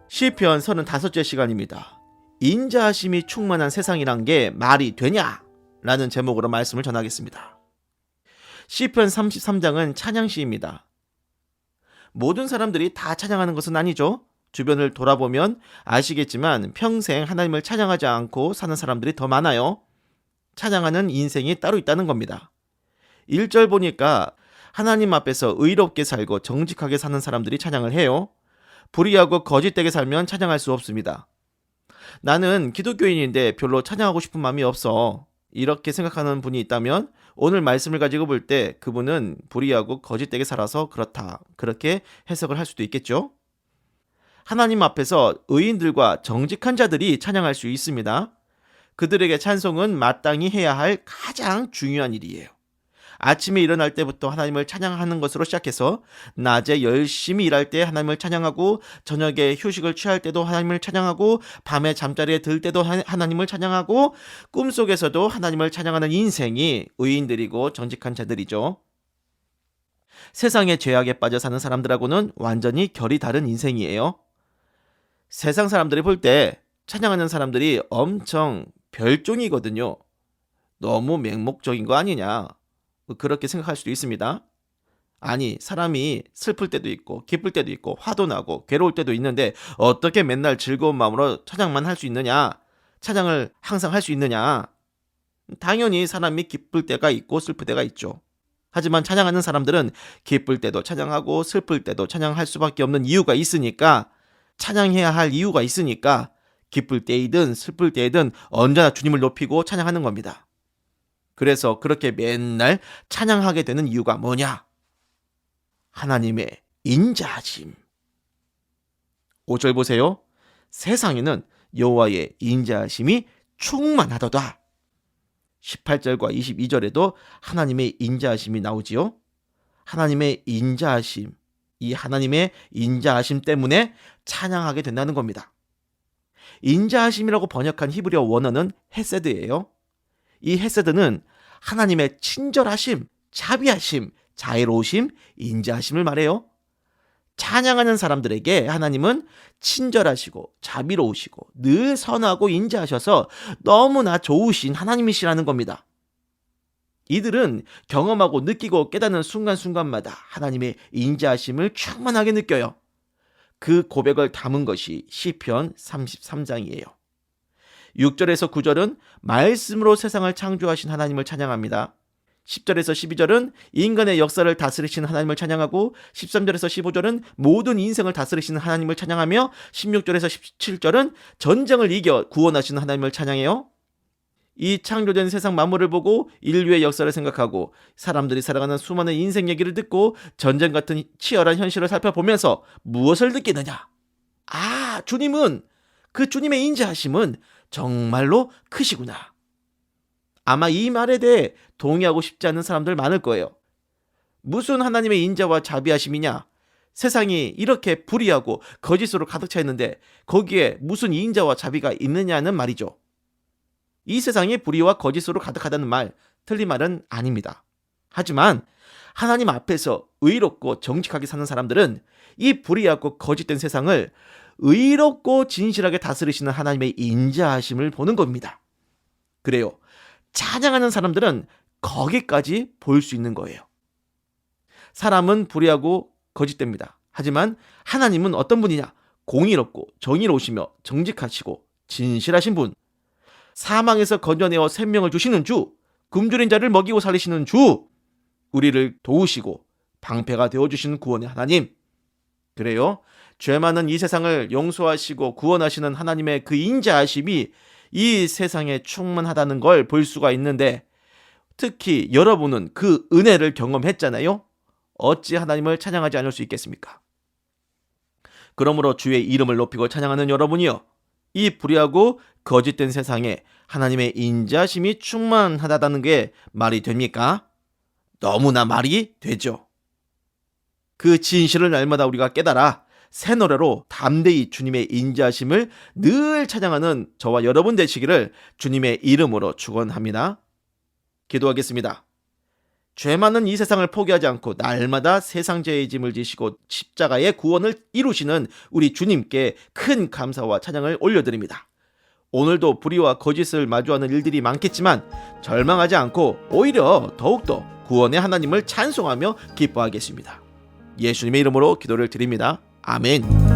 시편 35째 시간입니다. 인자하심이 충만한 세상이란 게 말이 되냐? 라는 제목으로 말씀을 전하겠습니다. 시편 33장은 찬양시입니다. 모든 사람들이 다 찬양하는 것은 아니죠. 주변을 돌아보면 아시겠지만 평생 하나님을 찬양하지 않고 사는 사람들이 더 많아요. 찬양하는 인생이 따로 있다는 겁니다. 1절 보니까 하나님 앞에서 의롭게 살고 정직하게 사는 사람들이 찬양을 해요. 불의하고 거짓되게 살면 찬양할 수 없습니다. 나는 기독교인인데 별로 찬양하고 싶은 마음이 없어. 이렇게 생각하는 분이 있다면 오늘 말씀을 가지고 볼 때 그분은 불의하고 거짓되게 살아서 그렇다. 그렇게 해석을 할 수도 있겠죠. 하나님 앞에서 의인들과 정직한 자들이 찬양할 수 있습니다. 그들에게 찬송은 마땅히 해야 할 가장 중요한 일이에요. 아침에 일어날 때부터 하나님을 찬양하는 것으로 시작해서 낮에 열심히 일할 때 하나님을 찬양하고 저녁에 휴식을 취할 때도 하나님을 찬양하고 밤에 잠자리에 들 때도 하나님을 찬양하고 꿈속에서도 하나님을 찬양하는 인생이 의인들이고 정직한 자들이죠. 세상의 죄악에 빠져 사는 사람들하고는 완전히 결이 다른 인생이에요. 세상 사람들이 볼 때 찬양하는 사람들이 엄청 별종이거든요. 너무 맹목적인 거 아니냐, 그렇게 생각할 수도 있습니다. 아니, 사람이 슬플 때도 있고 기쁠 때도 있고 화도 나고 괴로울 때도 있는데 어떻게 맨날 즐거운 마음으로 찬양만 할 수 있느냐, 찬양을 항상 할 수 있느냐. 당연히 사람이 기쁠 때가 있고 슬플 때가 있죠. 하지만 찬양하는 사람들은 기쁠 때도 찬양하고 슬플 때도 찬양할 수밖에 없는 이유가 있으니까, 찬양해야 할 이유가 있으니까 기쁠 때이든 슬플 때이든 언제나 주님을 높이고 찬양하는 겁니다. 그래서 그렇게 맨날 찬양하게 되는 이유가 뭐냐? 하나님의 인자하심. 5절 보세요. 세상에는 여호와의 인자하심이 충만하도다. 18절과 22절에도 하나님의 인자하심이 나오지요. 하나님의 인자하심, 이 하나님의 인자하심 때문에 찬양하게 된다는 겁니다. 인자하심이라고 번역한 히브리어 원어는 헤세드예요. 이 헤세드는 하나님의 친절하심, 자비하심, 자애로우심, 인자하심을 말해요. 찬양하는 사람들에게 하나님은 친절하시고 자비로우시고 늘 선하고 인자하셔서 너무나 좋으신 하나님이시라는 겁니다. 이들은 경험하고 느끼고 깨닫는 순간순간마다 하나님의 인자하심을 충만하게 느껴요. 그 고백을 담은 것이 시편 33장이에요. 6절에서 9절은 말씀으로 세상을 창조하신 하나님을 찬양합니다. 10절에서 12절은 인간의 역사를 다스리시는 하나님을 찬양하고 13절에서 15절은 모든 인생을 다스리시는 하나님을 찬양하며 16절에서 17절은 전쟁을 이겨 구원하시는 하나님을 찬양해요. 이 창조된 세상 만물을 보고 인류의 역사를 생각하고 사람들이 살아가는 수많은 인생 얘기를 듣고 전쟁 같은 치열한 현실을 살펴보면서 무엇을 느끼느냐? 아, 주님은, 그 주님의 인자하심은 정말로 크시구나. 아마 이 말에 대해 동의하고 싶지 않는 사람들 많을 거예요. 무슨 하나님의 인자와 자비하심이냐? 세상이 이렇게 불의하고 거짓으로 가득 차 있는데 거기에 무슨 인자와 자비가 있느냐는 말이죠. 이 세상이 불의와 거짓으로 가득하다는 말, 틀린 말은 아닙니다. 하지만 하나님 앞에서 의롭고 정직하게 사는 사람들은 이 불의하고 거짓된 세상을 의롭고 진실하게 다스리시는 하나님의 인자하심을 보는 겁니다. 그래요. 찬양하는 사람들은 거기까지 볼 수 있는 거예요. 사람은 불의하고 거짓됩니다. 하지만 하나님은 어떤 분이냐? 공의롭고 정의로우시며 정직하시고 진실하신 분. 사망에서 건져내어 생명을 주시는 주, 굶주린 자를 먹이고 살리시는 주, 우리를 도우시고 방패가 되어주시는 구원의 하나님. 그래요. 죄 많은 이 세상을 용서하시고 구원하시는 하나님의 그 인자하심이 이 세상에 충만하다는 걸 볼 수가 있는데, 특히 여러분은 그 은혜를 경험했잖아요. 어찌 하나님을 찬양하지 않을 수 있겠습니까? 그러므로 주의 이름을 높이고 찬양하는 여러분이여, 이 불의하고 거짓된 세상에 하나님의 인자심이 충만하다는 게 말이 됩니까? 너무나 말이 되죠. 그 진실을 날마다 우리가 깨달아 새 노래로 담대히 주님의 인자심을 늘 찬양하는 저와 여러분 되시기를 주님의 이름으로 축원합니다. 기도하겠습니다. 죄 많은 이 세상을 포기하지 않고 날마다 세상 죄의 짐을 지시고 십자가의 구원을 이루시는 우리 주님께 큰 감사와 찬양을 올려드립니다. 오늘도 불의와 거짓을 마주하는 일들이 많겠지만 절망하지 않고 오히려 더욱더 구원의 하나님을 찬송하며 기뻐하겠습니다. 예수님의 이름으로 기도를 드립니다. 아멘.